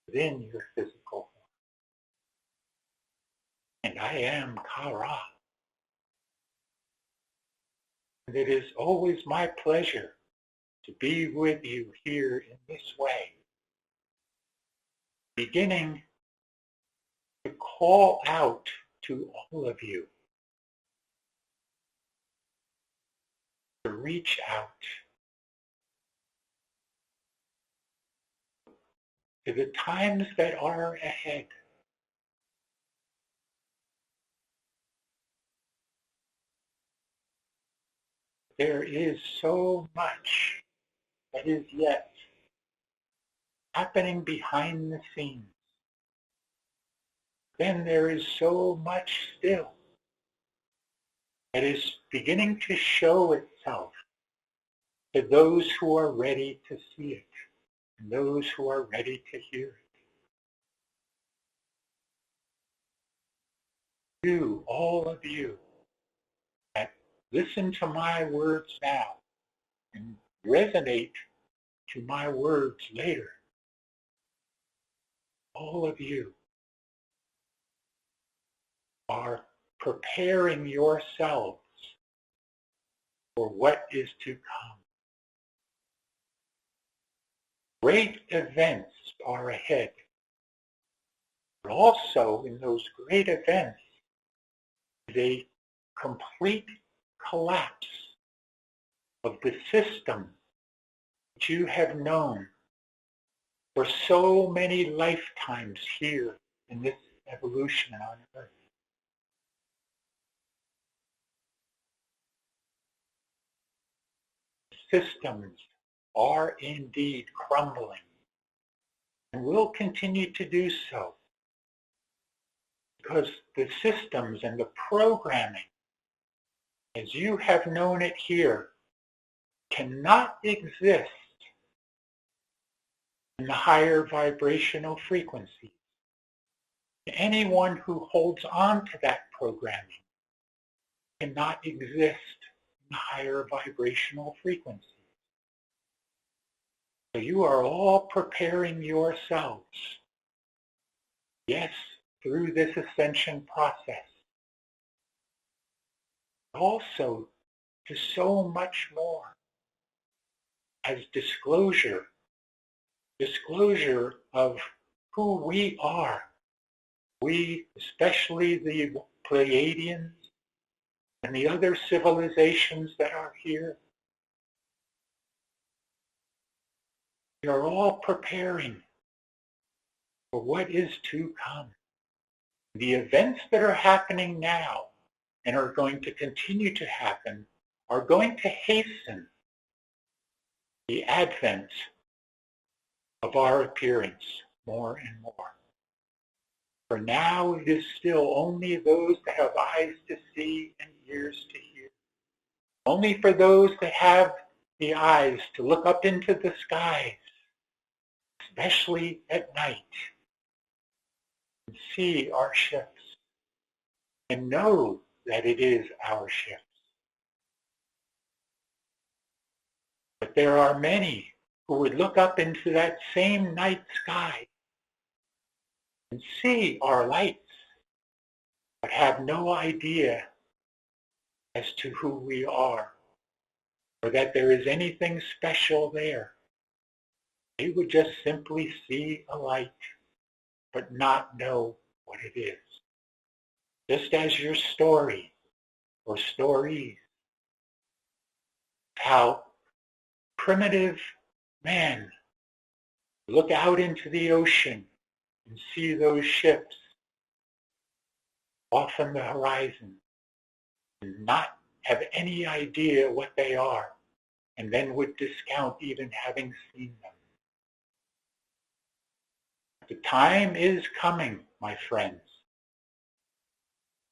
within your physical form. And I am Kara. And it is always my pleasure to be with you here in this way, beginning to call out to all of you, to reach out to the times that are ahead. There is so much that is yet happening behind the scenes. Then there is so much still that is beginning to show itself to those who are ready to see it and those who are ready to hear it. You, all of you, that listen to my words now and resonate to my words later, all of you are preparing yourselves for what is to come. Great events are ahead, but also in those great events is a complete collapse of the system that you have known for so many lifetimes here in this evolution on Earth. Systems are indeed crumbling and will continue to do so because the systems and the programming as you have known it here cannot exist in the higher vibrational frequencies. Anyone who holds on to that programming cannot exist in the higher vibrational frequencies. So you are all preparing yourselves, yes, through this ascension process, also to so much more as disclosure of who we are. We, especially the Pleiadians and the other civilizations that are here, we are all preparing for what is to come. The events that are happening now and are going to continue to happen are going to hasten the advent of our appearance more and more. For now, it is still only those that have eyes to see and ears to hear. Only for those that have the eyes to look up into the skies, especially at night, and see our ships and know that it is our ships. But there are many who would look up into that same night sky and see our lights, but have no idea as to who we are, or that there is anything special there. They would just simply see a light, but not know what it is. Just as your story, or stories, how primitive man look out into the ocean and see those ships off on the horizon and not have any idea what they are, and then would discount even having seen them. The time is coming, my friends,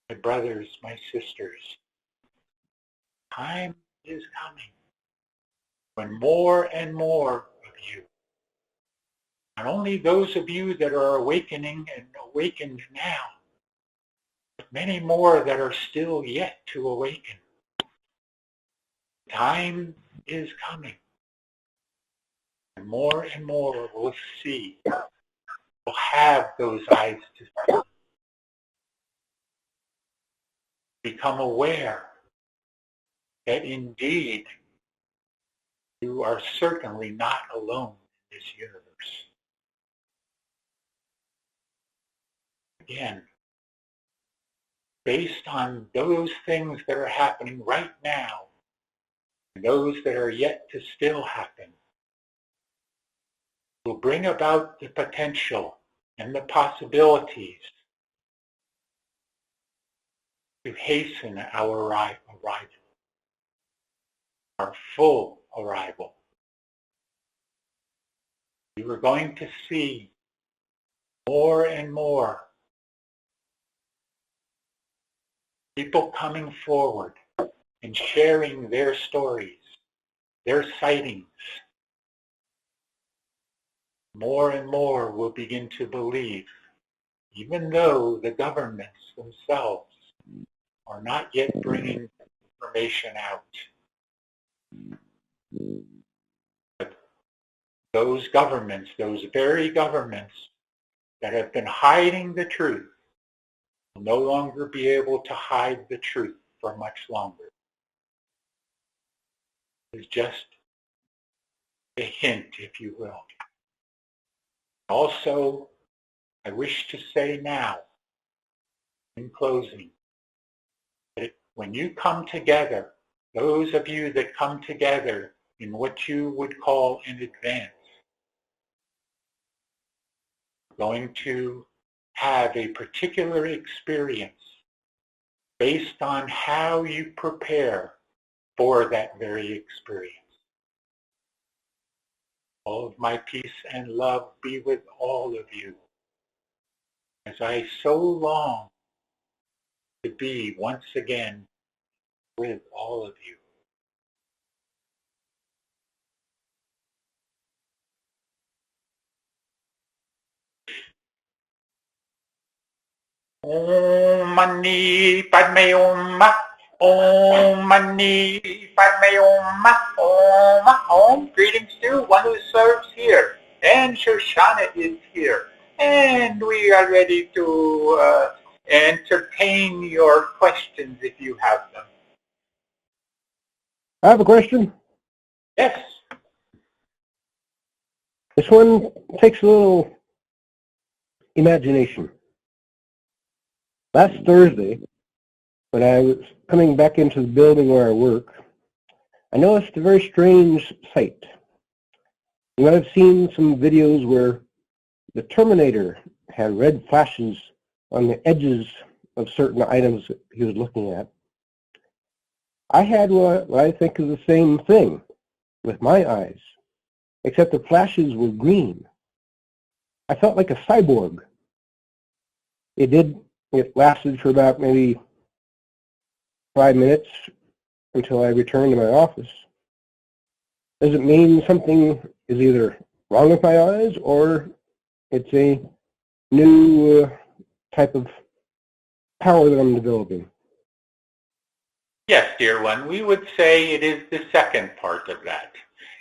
my brothers, my sisters. Time is coming when more and more of you, not only those of you that are awakening and awakened now, but many more that are still yet to awaken. Time is coming. And more will see, will have those eyes to see. Become aware that indeed you are certainly not alone in this universe. Again, based on those things that are happening right now, and those that are yet to still happen, will bring about the potential and the possibilities to hasten our arrival, our full arrival. You are going to see more and more people coming forward and sharing their stories, their sightings. More and more will begin to believe, even though the governments themselves are not yet bringing information out. But those governments, those very governments that have been hiding the truth, will no longer be able to hide the truth for much longer. It's just a hint, if you will. Also, I wish to say now, in closing, that when you come together, those of you that come together in what you would call an advance, are going to have a particular experience based on how you prepare for that very experience. All of my peace and love be with all of you, as I so long to be once again with all of you. Om Mani Padme Hum. Om Mani Padme Hum. Om. Greetings to one who serves here. And Shoshana is here. And we are ready to entertain your questions if you have them. I have a question. Yes. This one takes a little imagination. Last Thursday, when I was coming back into the building where I work, I noticed a very strange sight. You might have seen some videos where the Terminator had red flashes on the edges of certain items that he was looking at. I had what I think is the same thing with my eyes, except the flashes were green. I felt like a cyborg. It lasted for about maybe 5 minutes until I returned to my office. Does it mean something is either wrong with my eyes or it's a new type of power that I'm developing? Yes, dear one, we would say it is the second part of that.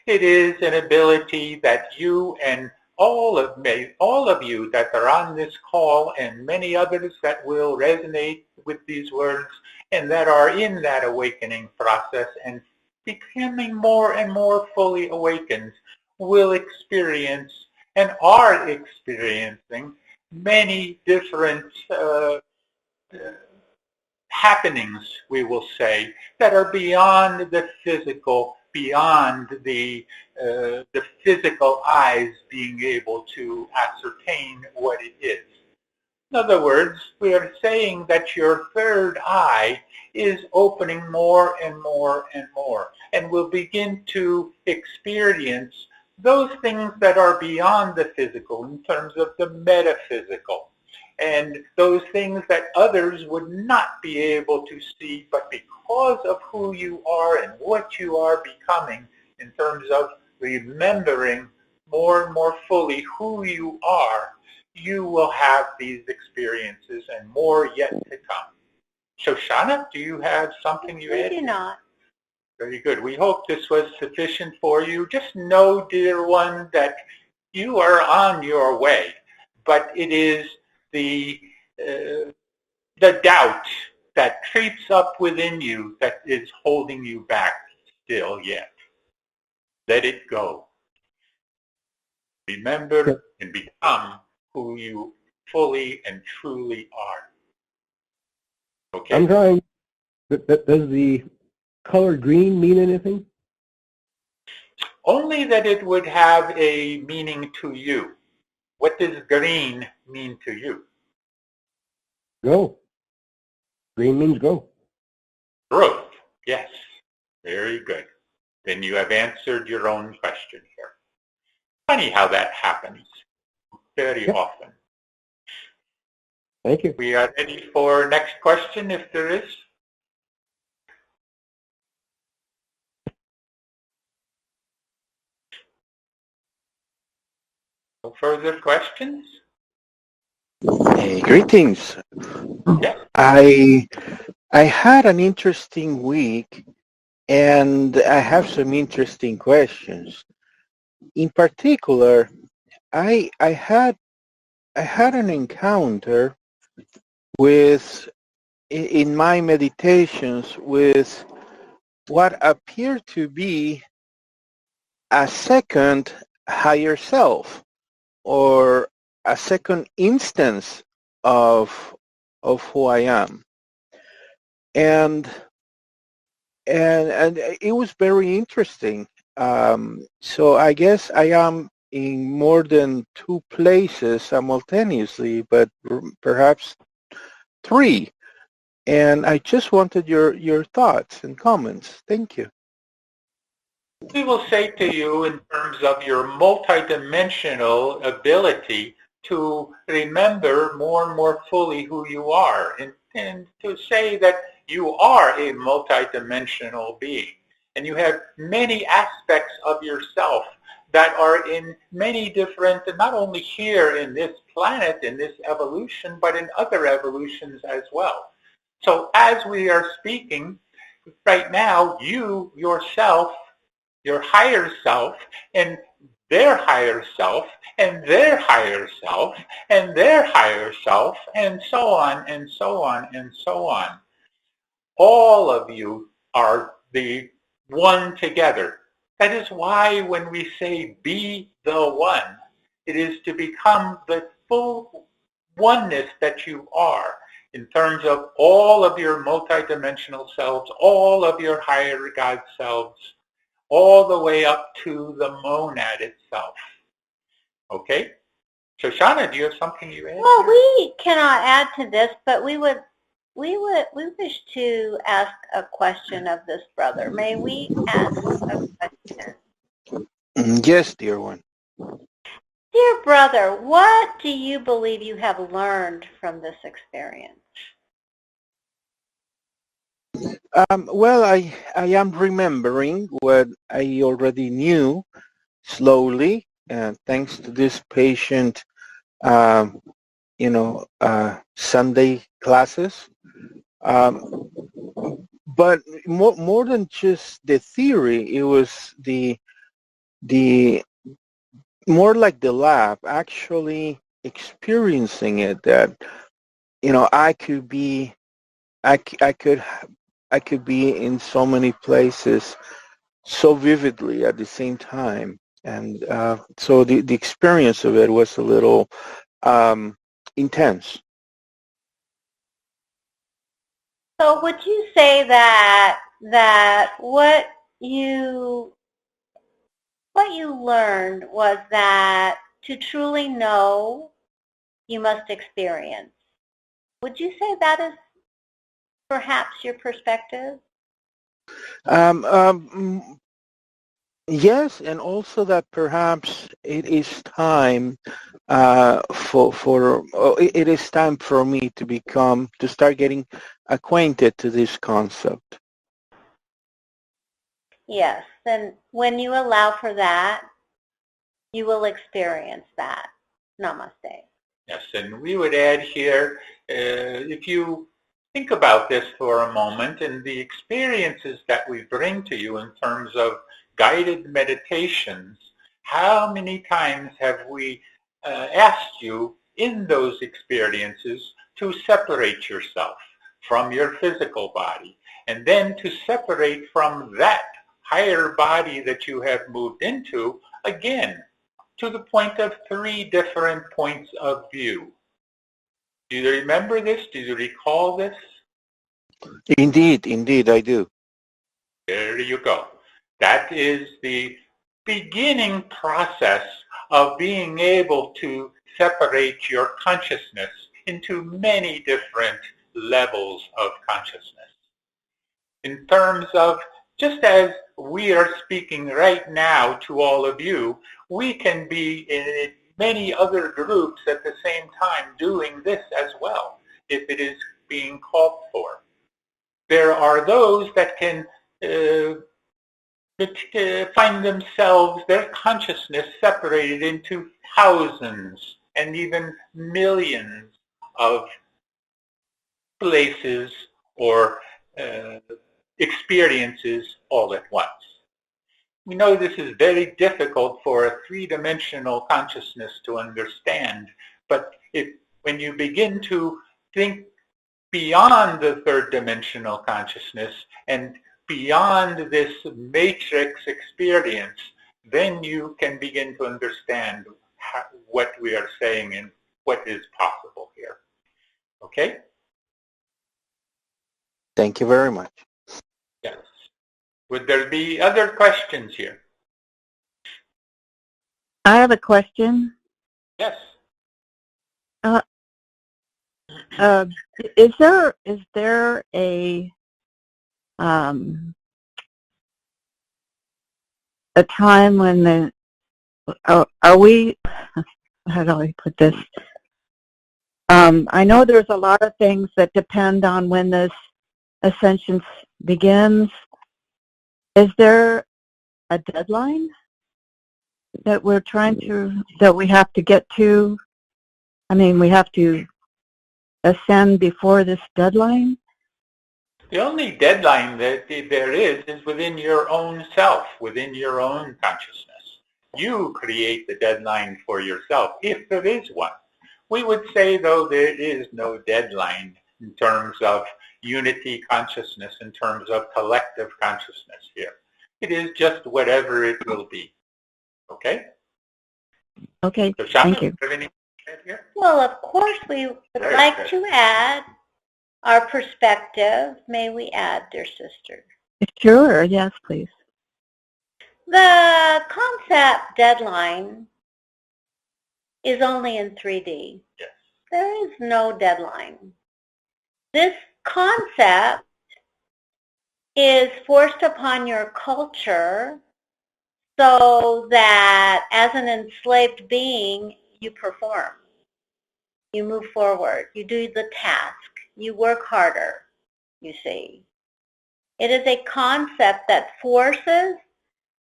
It is an ability that you and all of you that are on this call and many others that will resonate with these words and that are in that awakening process and becoming more and more fully awakened will experience and are experiencing many different happenings, we will say, that are beyond the physical, beyond the physical eyes being able to ascertain what it is. In other words, we are saying that your third eye is opening more and more and more, and will begin to experience those things that are beyond the physical in terms of the metaphysical, and those things that others would not be able to see, but because of who you are and what you are becoming in terms of remembering more and more fully who you are, you will have these experiences and more yet to come. Shoshana, do you have something you add? I do not. Very good. We hope this was sufficient for you. Just know, dear one, that you are on your way. but it is the doubt that creeps up within you that is holding you back still yet. Let it go. Remember and become who you fully and truly are. Okay? I'm trying. Does the color green mean anything? Only that it would have a meaning to you. What does green mean to you? Go. Green means go. Growth. Yes. Very good. Then you have answered your own question here. Funny how that happens very often. Thank you. We are ready for next question if there is. No further questions? Hey, greetings. Yes. I had an interesting week, and I have some interesting questions. In particular, I had an encounter with in my meditations with what appeared to be a second higher self, or a second instance of who I am. And it was very interesting. So I guess I am in more than two places simultaneously, but perhaps three. And I just wanted your thoughts and comments. Thank you. We will say to you in terms of your multidimensional ability to remember more and more fully who you are, and to say that you are a multidimensional being and you have many aspects of yourself that are in many different, not only here in this planet, in this evolution, but in other evolutions as well. So as we are speaking right now, you yourself, your higher self, and their higher self, and their higher self, and their higher self, and so on, and so on, and so on. All of you are the one together. That is why when we say be the one, it is to become the full oneness that you are in terms of all of your multidimensional selves, all of your higher God selves, all the way up to the monad itself. Okay? Shoshana, do you have something you add? Well, we cannot add to this, but we wish to ask a question of this brother. May we ask a question? Yes, dear one. Dear brother, what do you believe you have learned from this experience? Well, I am remembering what I already knew slowly, thanks to this patient, Sunday classes. But more than just the theory, it was the more like the lab, actually experiencing it. That I could be, I could be in so many places so vividly at the same time, and so the experience of it was a little intense. So would you say that what you learned was that to truly know, you must experience? Would you say that is perhaps your perspective? Yes, and also that perhaps it is time it is time for me to start getting acquainted to this concept. Yes, and when you allow for that, you will experience that. Namaste. Yes, and we would add here, if you think about this for a moment and the experiences that we bring to you in terms of guided meditations, how many times have we asked you in those experiences to separate yourself from your physical body, and then to separate from that higher body that you have moved into, again, to the point of 3 different points of view. Do you remember this? Do you recall this? Indeed, I do. There you go. That is the beginning process of being able to separate your consciousness into many different levels of consciousness. In terms of, just as we are speaking right now to all of you, we can be in many other groups at the same time doing this as well, if it is being called for. There are those that can find themselves, their consciousness separated into thousands and even millions of places or experiences all at once. We know this is very difficult for a 3-dimensional consciousness to understand, but when you begin to think beyond the 3rd-dimensional consciousness and beyond this matrix experience, then you can begin to understand what we are saying and what is possible here. Okay? Thank you very much. Yes. Would there be other questions here? I have a question. Yes. Is there a time when are we, how do I put this? I know there's a lot of things that depend on when this ascension begins. Is there a deadline that we have to get to? I mean, we have to ascend before this deadline? The only deadline that there is within your own self, within your own consciousness. You create the deadline for yourself, if there is one. We would say, though, there is no deadline in terms of unity consciousness, in terms of collective consciousness here. It is just whatever it will be. Okay? Okay, So, Shama, thank you. do you have anything to add here? Well, of course, we would like to add our perspective. May we add, dear sister? Sure, yes, please. The concept deadline is only in 3D. Yes. There is no deadline. This concept is forced upon your culture so that as an enslaved being, you perform. You move forward. You do the task. You work harder, you see. It is a concept that forces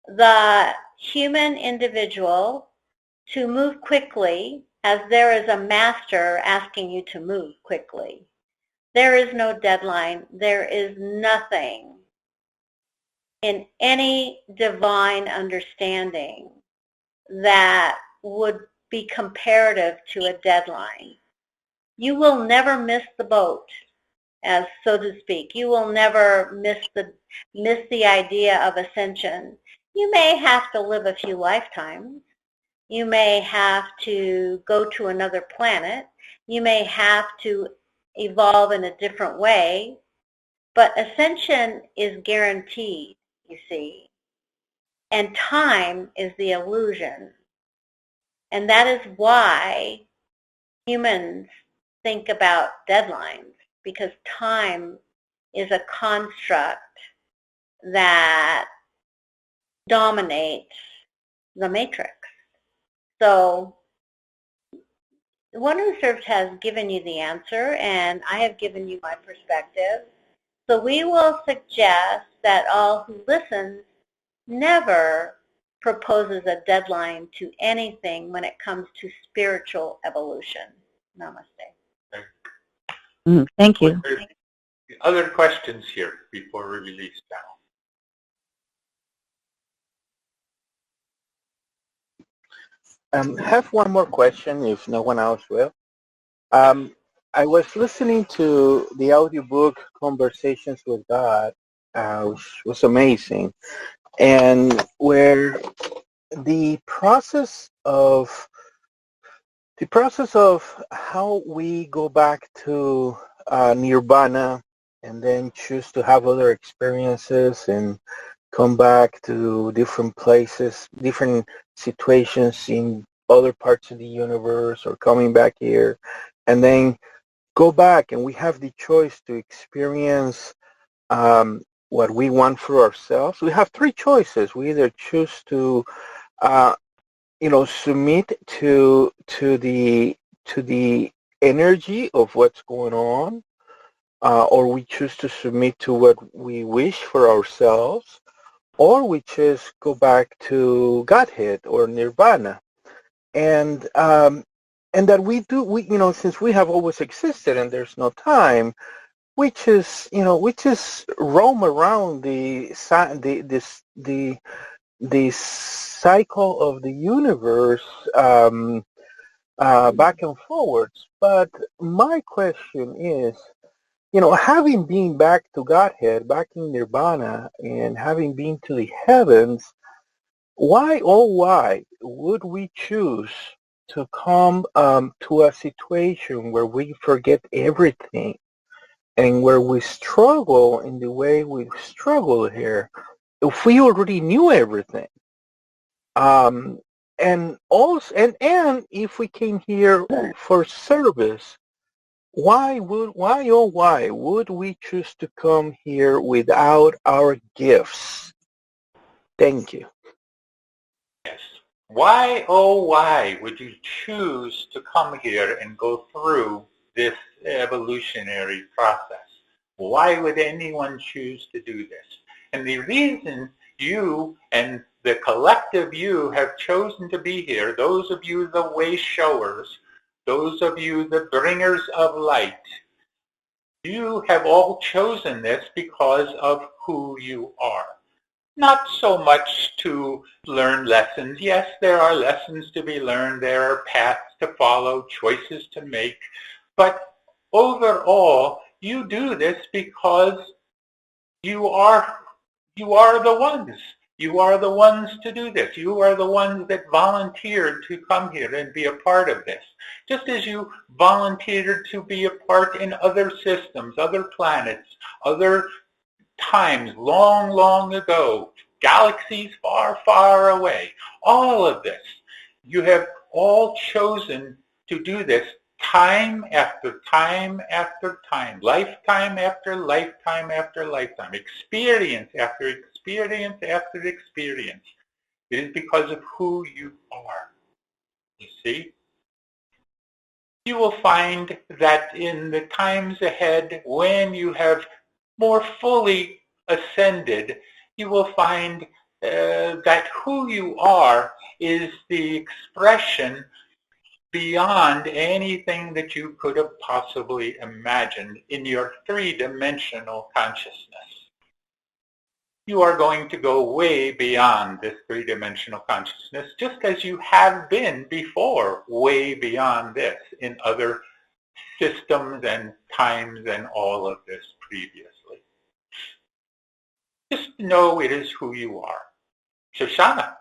the human individual to move quickly, as there is a master asking you to move quickly. There is no deadline. There is nothing in any divine understanding that would be comparative to a deadline. You will never miss the boat, as so to speak. You will never miss the idea of ascension. You may have to live a few lifetimes. You may have to go to another planet. You may have to evolve in a different way. But ascension is guaranteed, you see. And time is the illusion. And that is why humans think about deadlines, because time is a construct that dominates the matrix. So One Who Served has given you the answer, and I have given you my perspective. So we will suggest that all who listen never proposes a deadline to anything when it comes to spiritual evolution. Namaste. Thank you. Other questions here before we release now? Have one more question, if no one else will. Um, I was listening to the audiobook Conversations with God, which was amazing, and where the process of how we go back to nirvana and then choose to have other experiences and come back to different places, different situations in other parts of the universe, or coming back here and then go back, and we have the choice to experience what we want for ourselves. We have three choices. We either choose to uh, submit to the energy of what's going on, or we choose to submit to what we wish for ourselves, or we just go back to Godhead or Nirvana. And that since we have always existed and there's no time, we just roam around the cycle of the universe, back and forwards. But my question is, having been back to Godhead, back in Nirvana, and having been to the heavens, why, oh why, would we choose to come to a situation where we forget everything and where we struggle in the way we struggle here if we already knew everything? And also, and if we came here for service, why would we choose to come here without our gifts? Thank you. Yes. Why, oh why, would you choose to come here and go through this evolutionary process? Why would anyone choose to do this? And the reason you and the collective you have chosen to be here, those of you the way showers, those of you the bringers of light, you have all chosen this because of who you are. Not so much to learn lessons. Yes, there are lessons to be learned. There are paths to follow, choices to make. But overall, you do this because you are the ones. You are the ones to do this. You are the ones that volunteered to come here and be a part of this. Just as you volunteered to be a part in other systems, other planets, other times long, long ago, galaxies far, far away, all of this. You have all chosen to do this time after time after time, lifetime after lifetime after lifetime, experience after experience after experience. It is because of who you are. You see? You will find that in the times ahead, when you have more fully ascended, you will find that who you are is the expression beyond anything that you could have possibly imagined in your three-dimensional consciousness. You are going to go way beyond this three-dimensional consciousness, just as you have been before, way beyond this in other systems and times and all of this previously. Just know it is who you are. Shoshana.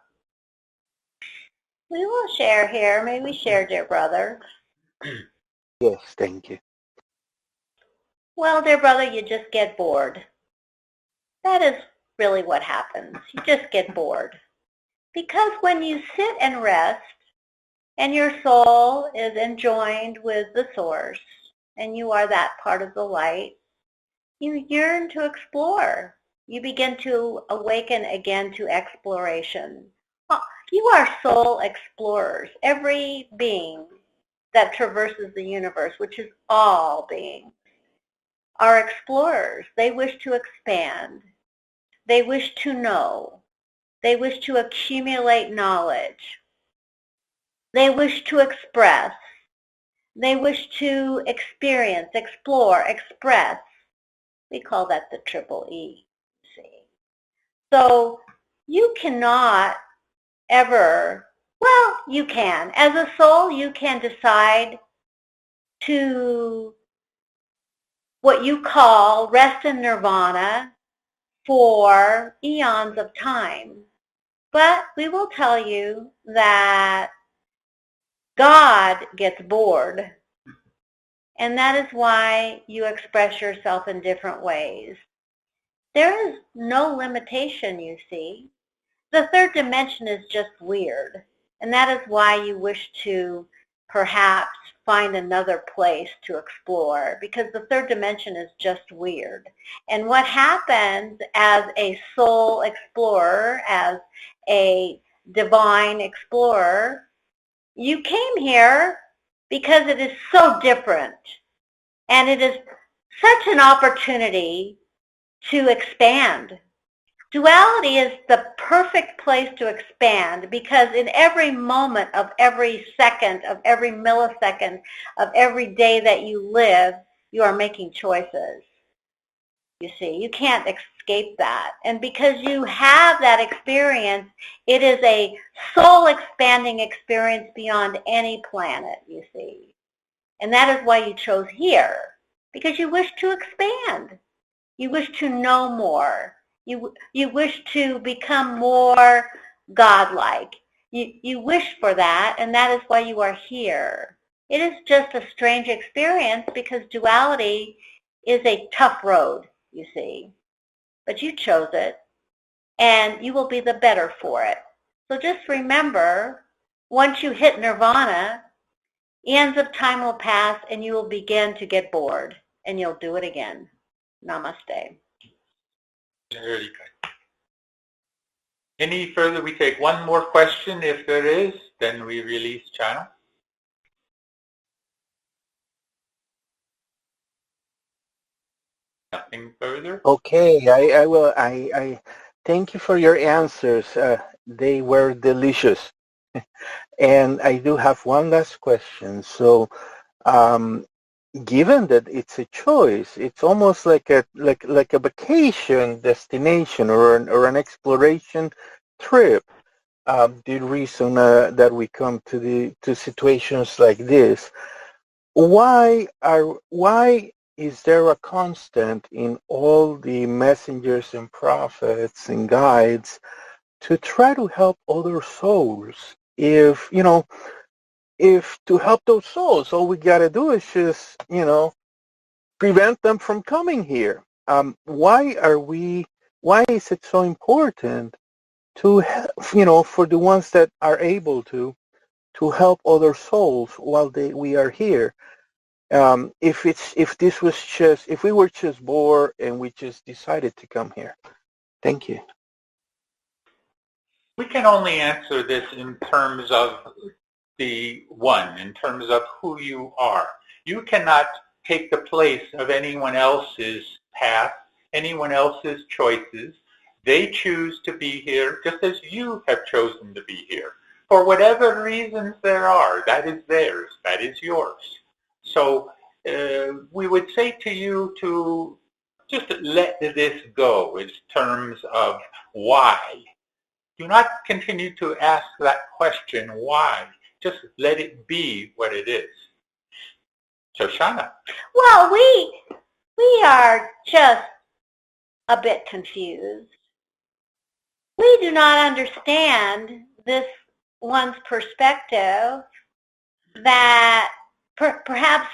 We will share here. May we share, dear brother? Yes, thank you. Well, dear brother, you just get bored. That is really what happens. You just get bored. Because when you sit and rest, and your soul is enjoined with the source, and you are that part of the light, you yearn to explore. You begin to awaken again to exploration. You are soul explorers. Every being that traverses the universe, which is all beings, are explorers. They wish to expand. They wish to know. They wish to accumulate knowledge. They wish to express. They wish to experience, explore, express. We call that the triple E, see. So you cannot ever, Well, you can. As a soul, you can decide to what you call rest in nirvana for eons of time. But we will tell you that God gets bored, and that is why you express yourself in different ways. There is no limitation, you see. The third dimension is just weird, and that is why you wish to perhaps find another place to explore, because the third dimension is just weird. And what happens as a soul explorer, as a divine explorer, you came here because it is so different, and it is such an opportunity to expand. Duality is the perfect place to expand, because in every moment of every second, of every millisecond, of every day that you live, you are making choices. You see, you can't escape that. And because you have that experience, it is a soul expanding experience beyond any planet, you see. And that is why you chose here, because you wish to expand. You wish to know more. You wish to become more godlike. You wish for that, and that is why you are here. It is just a strange experience, because duality is a tough road, you see. But you chose it, and you will be the better for it. So just remember, once you hit nirvana, eons of time will pass, and you will begin to get bored, and you'll do it again. Namaste. Very good. Any further? We take one more question if there is, then we release channel. Nothing further? Okay, I will. I thank you for your answers. They were delicious. And I do have one last question. So, given that it's a choice, it's almost like a vacation destination or an exploration trip. The reason that we come to situations like this, why is there a constant in all the messengers and prophets and guides to try to help other souls? If to help those souls, all we got to do is just, prevent them from coming here. Why is it so important to help, for the ones that are able to help other souls while we are here? If we were just bored and we just decided to come here. Thank you. We can only answer this in terms of in terms of who you are. You cannot take the place of anyone else's path, anyone else's choices. They choose to be here just as you have chosen to be here. For whatever reasons there are, that is theirs, that is yours. So we would say to you to just let this go in terms of why. Do not continue to ask that question, why? Just let it be what it is. Shoshana. Well, we are just a bit confused. We do not understand this one's perspective, that perhaps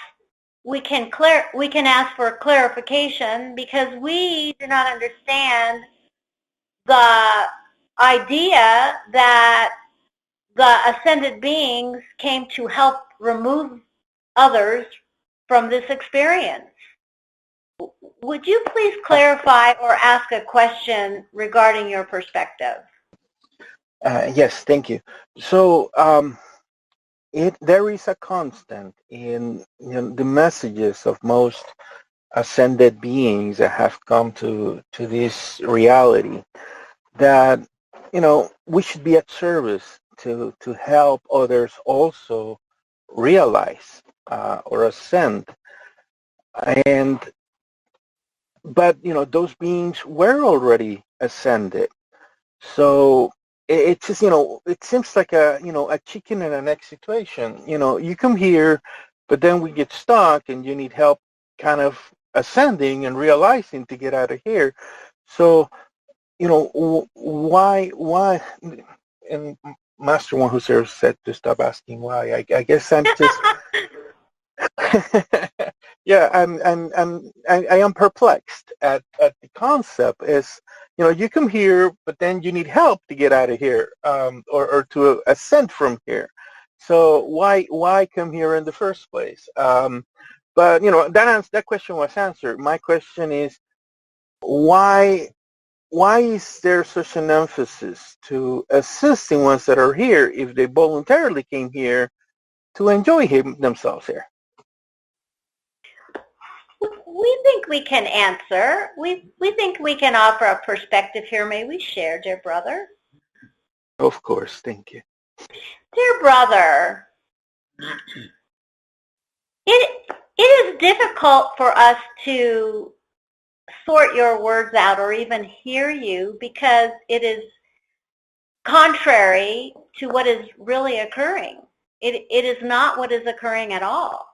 we can ask for clarification, because we do not understand the idea that the ascended beings came to help remove others from this experience. Would you please clarify or ask a question regarding your perspective? Yes, thank you. So there is a constant in the messages of most ascended beings that have come to this reality, that we should be at service to help others also realize or ascend. But those beings were already ascended. So it's just, it seems like a chicken and an egg situation. You come here, but then we get stuck and you need help kind of ascending and realizing to get out of here. So, why, and Master One Who's There said to stop asking why. I guess I'm just, yeah, I am perplexed at the concept. Is you come here, but then you need help to get out of here, or to ascend from here. So why come here in the first place? But that question was answered. My question is why is there such an emphasis to assisting ones that are here if they voluntarily came here to enjoy themselves here? We think we can answer. We think we can offer a perspective here. May we share, dear brother? Of course, thank you. Dear brother, it is difficult for us to sort your words out or even hear you because it is contrary to what is really occurring. It is not what is occurring at all.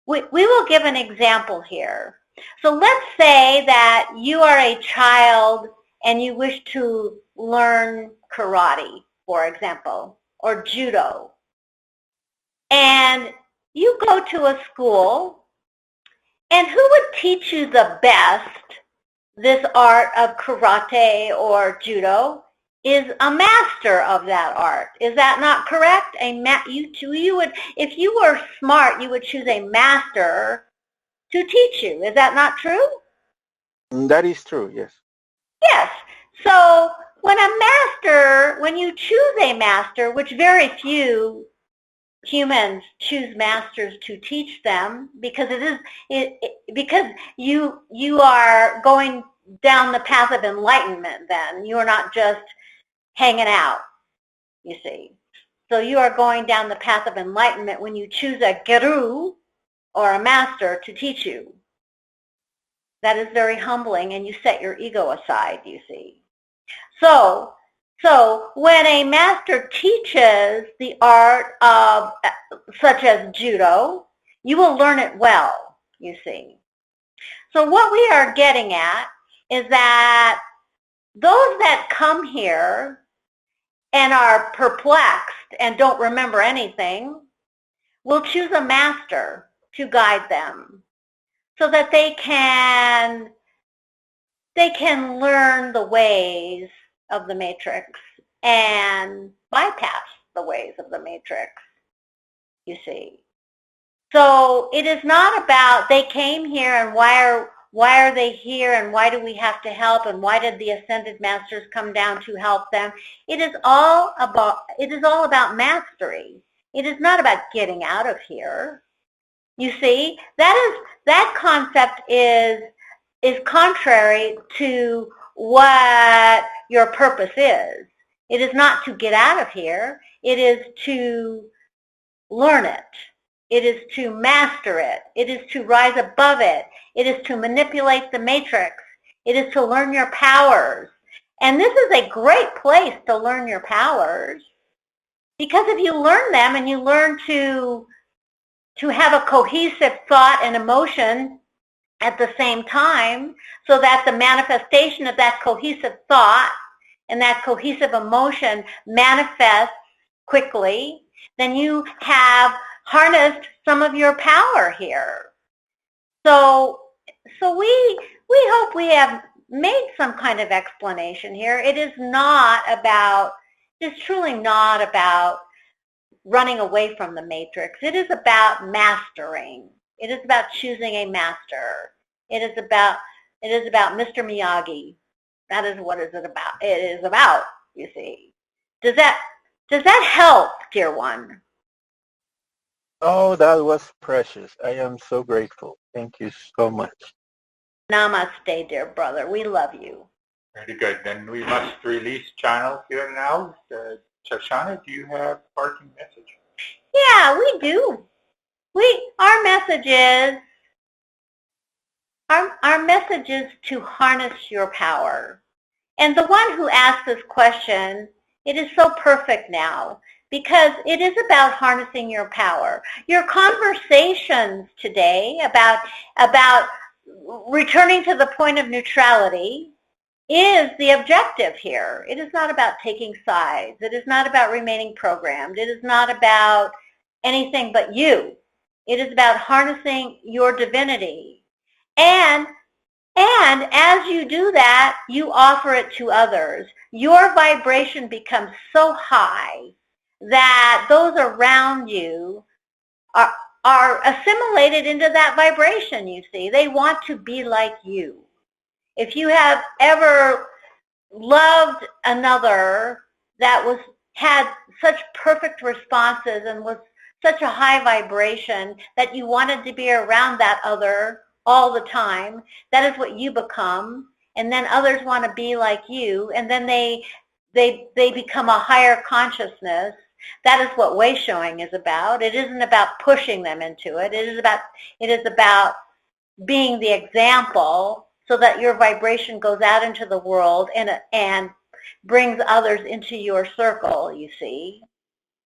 We will give an example here. So let's say that you are a child and you wish to learn karate, for example, or judo. And you go to a school, and who would teach you the best this art of karate or judo is a master of that art. Is that not correct? You would, if you were smart, you would choose a master to teach you. Is that not true? That is true, yes. Yes. So when you choose a master, which very few humans choose masters to teach them, because because you are going down the path of enlightenment. Then you are not just hanging out, you see. So you are going down the path of enlightenment when you choose a guru or a master to teach you. That is very humbling, and you set your ego aside, you see. So when a master teaches the art of, such as judo, you will learn it well, you see. So what we are getting at is that those that come here and are perplexed and don't remember anything will choose a master to guide them so that they can learn the ways of the matrix and bypass the ways of the matrix, you see. So it is not about they came here and why are they here and why do we have to help and why did the ascended masters come down to help them. It is all about mastery. It is not about getting out of here. You see, that concept is contrary to what your purpose is. It is not to get out of here. It is to learn it. It is to master it. It is to rise above it. It is to manipulate the matrix. It is to learn your powers. And this is a great place to learn your powers, because if you learn them and you learn to have a cohesive thought and emotion at the same time, so that the manifestation of that cohesive thought and that cohesive emotion manifests quickly, then you have harnessed some of your power here. So we hope we have made some kind of explanation here. It is truly not about running away from the matrix. It is about mastering. It is about choosing a master. It is about Mr. Miyagi. That is what it is about, you see. Does that help, dear one? Oh, that was precious. I am so grateful. Thank you so much. Namaste, dear brother. We love you. Very good. Then we must release channels here now. Shoshana, do you have a parting message? Yeah, we do. Our message is to harness your power. And the one who asked this question It is so perfect now because it is about harnessing your power. Your conversations today about returning to the point of neutrality is the objective here. It is not about taking sides. It is not about remaining programmed. It is not about anything but you. It is about harnessing your divinity. And as you do that, you offer it to others. Your vibration becomes so high that those around you are assimilated into that vibration, you see. They want to be like you. If you have ever loved another that had such perfect responses and was such a high vibration that you wanted to be around that other all the time, that is what you become. And then others want to be like you, and then they become a higher consciousness. That is what way showing is about. It isn't about pushing them into it. It is about being the example so that your vibration goes out into the world and brings others into your circle, you see.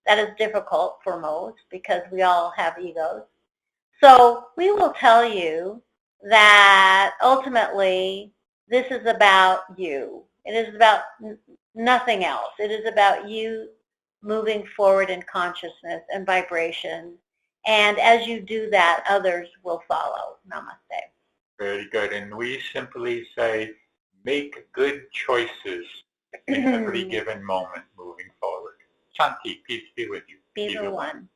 That is difficult for most because we all have egos. So we will tell you that ultimately this is about you. It is about nothing else. It is about you moving forward in consciousness and vibration. And as you do that, others will follow. Namaste. Very good. And we simply say, make good choices in every given moment moving forward. Shanti, peace be with you. Be the one.